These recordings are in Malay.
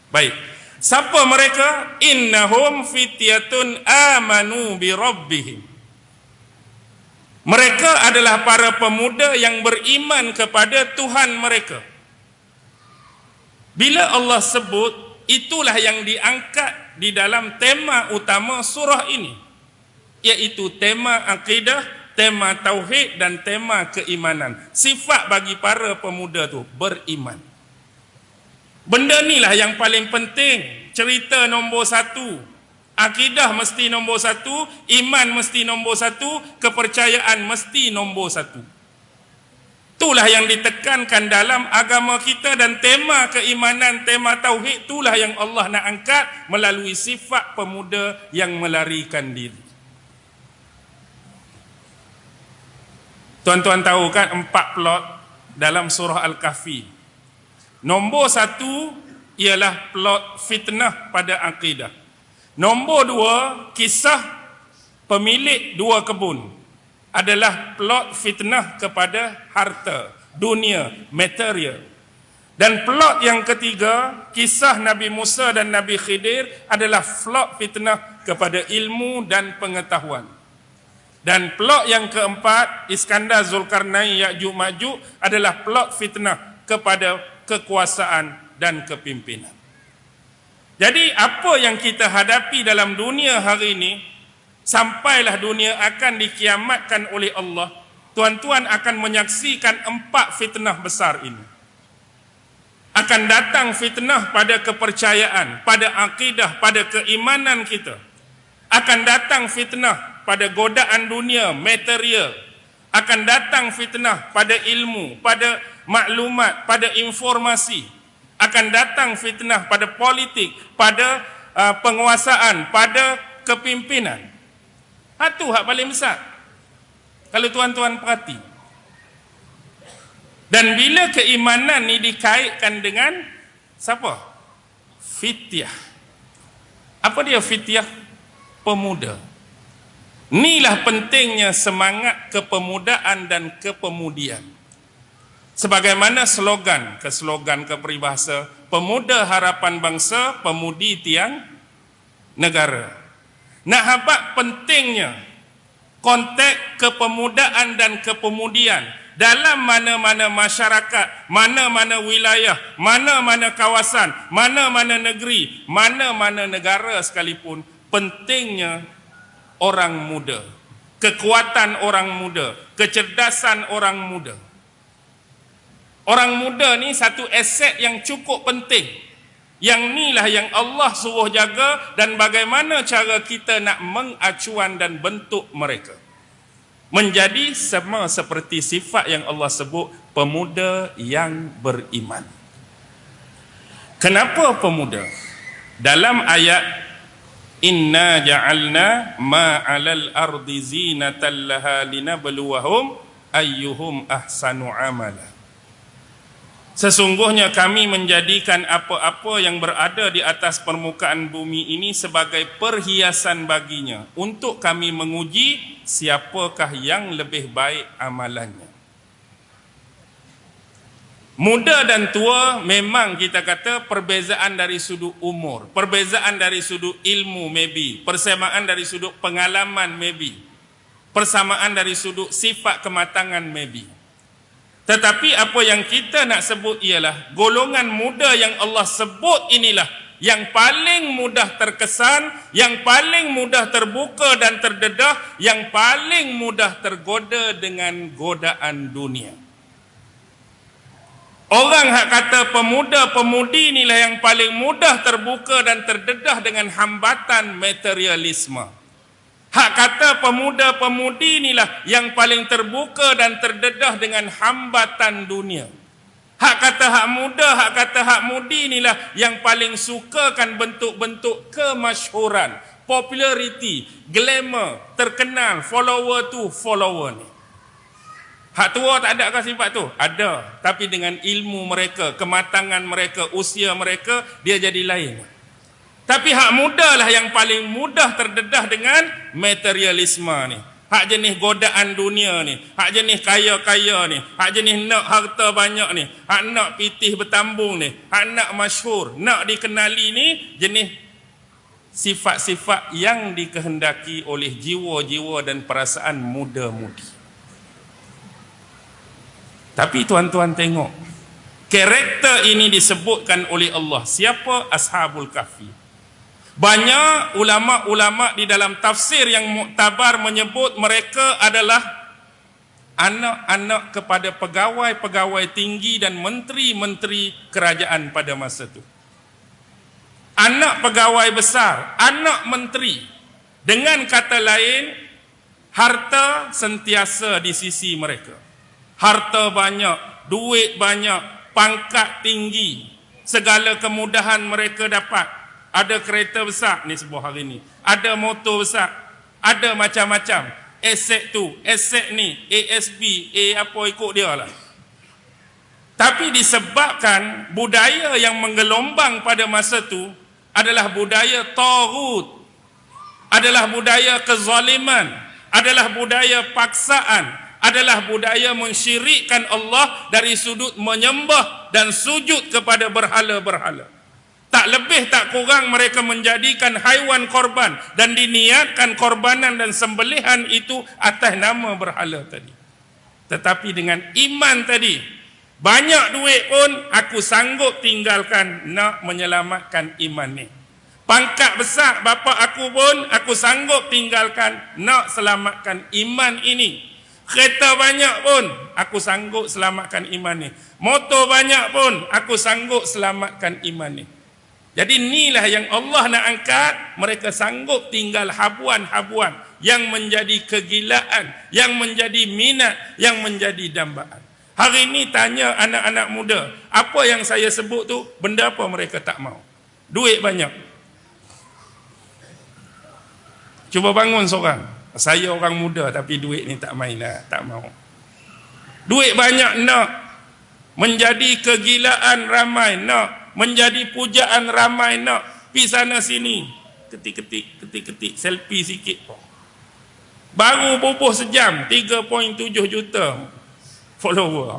Baik. Siapa mereka? Innahum fityatun amanu bi rabbihim. Mereka adalah para pemuda yang beriman kepada Tuhan mereka. Bila Allah sebut, itulah yang diangkat di dalam tema utama surah ini, iaitu tema akidah, tema tauhid dan tema keimanan. Sifat bagi para pemuda tu beriman. Benda inilah yang paling penting. Cerita nombor satu, akidah mesti nombor satu, iman mesti nombor satu, kepercayaan mesti nombor satu. Itulah yang ditekankan dalam agama kita, dan tema keimanan, tema tauhid itulah yang Allah nak angkat melalui sifat pemuda yang melarikan diri. Tuan-tuan tahu kan 4 plot dalam surah Al-Kahfi. Nombor 1 ialah plot fitnah pada akidah. Nombor 2, kisah pemilik 2 kebun adalah plot fitnah kepada harta, dunia, material. Dan plot yang ketiga, kisah Nabi Musa dan Nabi Khidir adalah plot fitnah kepada ilmu dan pengetahuan. Dan plot yang keempat, Iskandar Zulkarnain Ya'juj Ma'juj adalah plot fitnah kepada kekuasaan dan kepimpinan. Jadi apa yang kita hadapi dalam dunia hari ini, sampailah dunia akan dikiamatkan oleh Allah, tuan-tuan akan menyaksikan 4 fitnah besar ini. Akan datang fitnah pada kepercayaan, pada akidah, pada keimanan kita. Akan datang fitnah pada godaan dunia, material. Akan datang fitnah pada ilmu, pada maklumat, pada informasi. Akan datang fitnah pada politik, pada penguasaan, pada kepimpinan. Itu hak paling besar, kalau tuan-tuan perhati. Dan bila keimanan ni dikaitkan dengan siapa? Fityah. Apa dia fityah? Pemuda. Inilah pentingnya semangat kepemudaan dan kepemudian. Sebagaimana slogan keperibahasa, pemuda harapan bangsa, pemudi tiang negara. Nak habaq pentingnya konteks kepemudaan dan kepemudian dalam mana-mana masyarakat, mana-mana wilayah, mana-mana kawasan, mana-mana negeri, mana-mana negara sekalipun. Pentingnya orang muda, kekuatan orang muda, kecerdasan orang muda. Orang muda ni satu aset yang cukup penting. Yang inilah yang Allah suruh jaga, dan bagaimana cara kita nak mengacuan dan bentuk mereka menjadi sama seperti sifat yang Allah sebut, pemuda yang beriman. Kenapa pemuda? Dalam ayat inna ja'alna ma 'alal ardi zinatan laha linabluwahum ayyuhum ahsanu amala. Sesungguhnya kami menjadikan apa-apa yang berada di atas permukaan bumi ini sebagai perhiasan baginya, untuk kami menguji siapakah yang lebih baik amalannya. Muda dan tua memang kita kata perbezaan dari sudut umur, perbezaan dari sudut ilmu maybe, persamaan dari sudut pengalaman maybe, persamaan dari sudut sifat kematangan maybe. Tetapi apa yang kita nak sebut ialah golongan muda yang Allah sebut inilah yang paling mudah terkesan, yang paling mudah terbuka dan terdedah, yang paling mudah tergoda dengan godaan dunia. Orang hak kata pemuda-pemudi inilah yang paling mudah terbuka dan terdedah dengan hambatan materialisme. Hak kata pemuda-pemudi inilah yang paling terbuka dan terdedah dengan hambatan dunia. Hak kata hak muda, hak kata hak mudi inilah yang paling sukakan bentuk-bentuk kemasyhuran, populariti, glamour, terkenal, follower tu, follower ni. Hak tua tak ada ke sifat tu? Ada, tapi dengan ilmu mereka, kematangan mereka, usia mereka, dia jadi lain. Tapi hak muda lah yang paling mudah terdedah dengan materialisme ni. hak jenis godaan dunia ni, hak jenis kaya-kaya ni, hak jenis nak harta banyak ni, hak nak pitih bertambung ni, hak nak masyhur, nak dikenali ni, jenis sifat-sifat yang dikehendaki oleh jiwa-jiwa dan perasaan muda-mudi. Tapi tuan-tuan tengok, karakter ini disebutkan oleh Allah. Siapa Ashabul Kahfi? Banyak ulama-ulama di dalam tafsir yang muktabar menyebut mereka adalah anak-anak kepada pegawai-pegawai tinggi dan menteri-menteri kerajaan pada masa itu. Anak pegawai besar, anak menteri. Dengan kata lain, harta sentiasa di sisi mereka. Harta banyak, duit banyak, pangkat tinggi, segala kemudahan mereka dapat. Ada kereta besar ni sebuah hari ni, ada motor besar, ada macam-macam aset tu, aset ni, ASB, apa ikut dia lah. Tapi disebabkan budaya yang menggelombang pada masa tu adalah budaya taghut, adalah budaya kezaliman, adalah budaya paksaan, adalah budaya mensyirikkan Allah dari sudut menyembah dan sujud kepada berhala-berhala. Tak lebih tak kurang mereka menjadikan haiwan korban dan diniatkan korbanan dan sembelihan itu atas nama berhala tadi. Tetapi dengan iman tadi, banyak duit pun aku sanggup tinggalkan nak menyelamatkan iman ni. Pangkat besar bapa aku pun aku sanggup tinggalkan nak selamatkan iman ini. Kereta banyak pun aku sanggup selamatkan iman ni. Motor banyak pun aku sanggup selamatkan iman ni. Jadi inilah yang Allah nak angkat. Mereka sanggup tinggal habuan-habuan yang menjadi kegilaan, yang menjadi minat, yang menjadi dambaan. Hari ini tanya anak-anak muda, apa yang saya sebut tu, benda apa mereka tak mau? Duit banyak. Cuba bangun seorang, saya orang muda tapi duit ni tak main lah, tak mau. Duit banyak nak, menjadi kegilaan ramai nak, menjadi pujaan ramai nak, pi sana sini, ketik-ketik, selfie sikit. Baru bubuh sejam, 3.7 juta follower.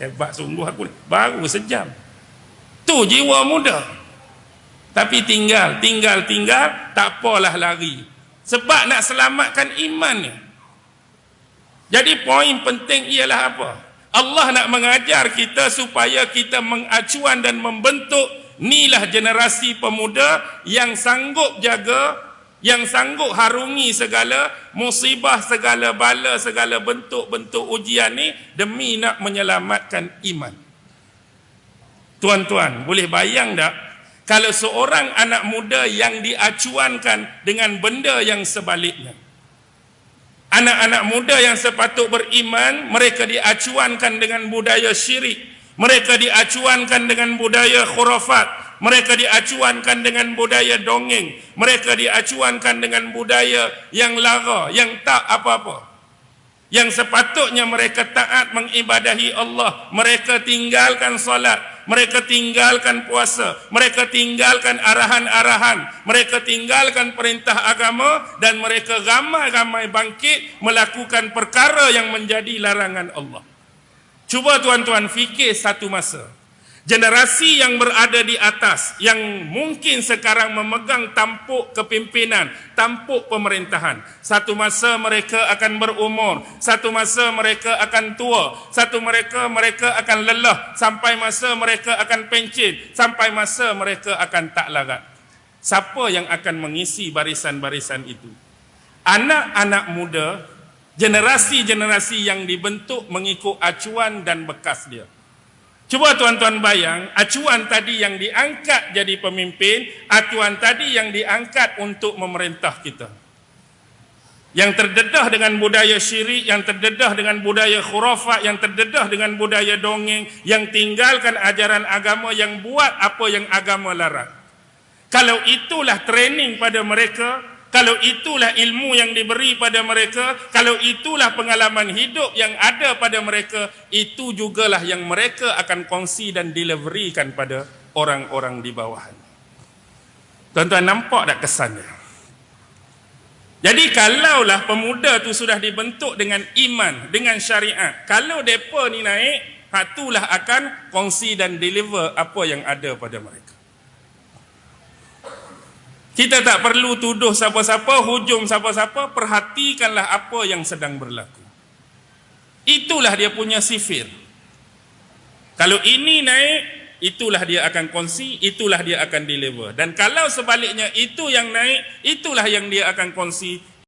Hebat sungguh aku ni. Baru sejam. Tu jiwa muda. Tapi tinggal, tak apalah lari. Sebab nak selamatkan imannya. Jadi poin penting ialah apa? Allah nak mengajar kita supaya kita mengacuan dan membentuk inilah generasi pemuda yang sanggup jaga, yang sanggup harungi segala musibah, segala bala, segala bentuk-bentuk ujian ni demi nak menyelamatkan iman. Tuan-tuan, boleh bayang tak kalau seorang anak muda yang diacuankan dengan benda yang sebaliknya? Anak-anak muda yang sepatut beriman, mereka diacuankan dengan budaya syirik, mereka diacuankan dengan budaya khurafat, mereka diacuankan dengan budaya dongeng, mereka diacuankan dengan budaya yang lara, yang tak apa-apa. Yang sepatutnya mereka taat mengibadahi Allah, mereka tinggalkan solat, mereka tinggalkan puasa, mereka tinggalkan arahan-arahan, mereka tinggalkan perintah agama dan mereka ramai-ramai bangkit melakukan perkara yang menjadi larangan Allah. Cuba tuan-tuan fikir satu masa, generasi yang berada di atas, yang mungkin sekarang memegang tampuk kepimpinan, tampuk pemerintahan. Satu masa mereka akan berumur, satu masa mereka akan tua, satu mereka akan lelah, sampai masa mereka akan pencin, sampai masa mereka akan tak larat. Siapa yang akan mengisi barisan-barisan itu? Anak-anak muda, generasi-generasi yang dibentuk mengikut acuan dan bekas dia. Cuba tuan-tuan bayang, acuan tadi yang diangkat jadi pemimpin, acuan tadi yang diangkat untuk memerintah kita. Yang terdedah dengan budaya syirik, yang terdedah dengan budaya khurafat, yang terdedah dengan budaya dongeng, yang tinggalkan ajaran agama, yang buat apa yang agama larang. Kalau itulah training pada mereka, kalau itulah ilmu yang diberi pada mereka, kalau itulah pengalaman hidup yang ada pada mereka, itu jugalah yang mereka akan kongsi dan deliverykan pada orang-orang di bawahan. Tuan-tuan nampak tak kesannya? Jadi kalaulah pemuda tu sudah dibentuk dengan iman, dengan syariat, kalau mereka ni naik, hak itulah akan kongsi dan deliver apa yang ada pada mereka. Kita tak perlu tuduh siapa-siapa, hujung siapa-siapa, perhatikanlah apa yang sedang berlaku. Itulah dia punya sifir. Kalau ini naik, itulah dia akan kongsi, itulah dia akan deliver. Dan kalau sebaliknya itu yang naik, itulah yang dia akan kongsi,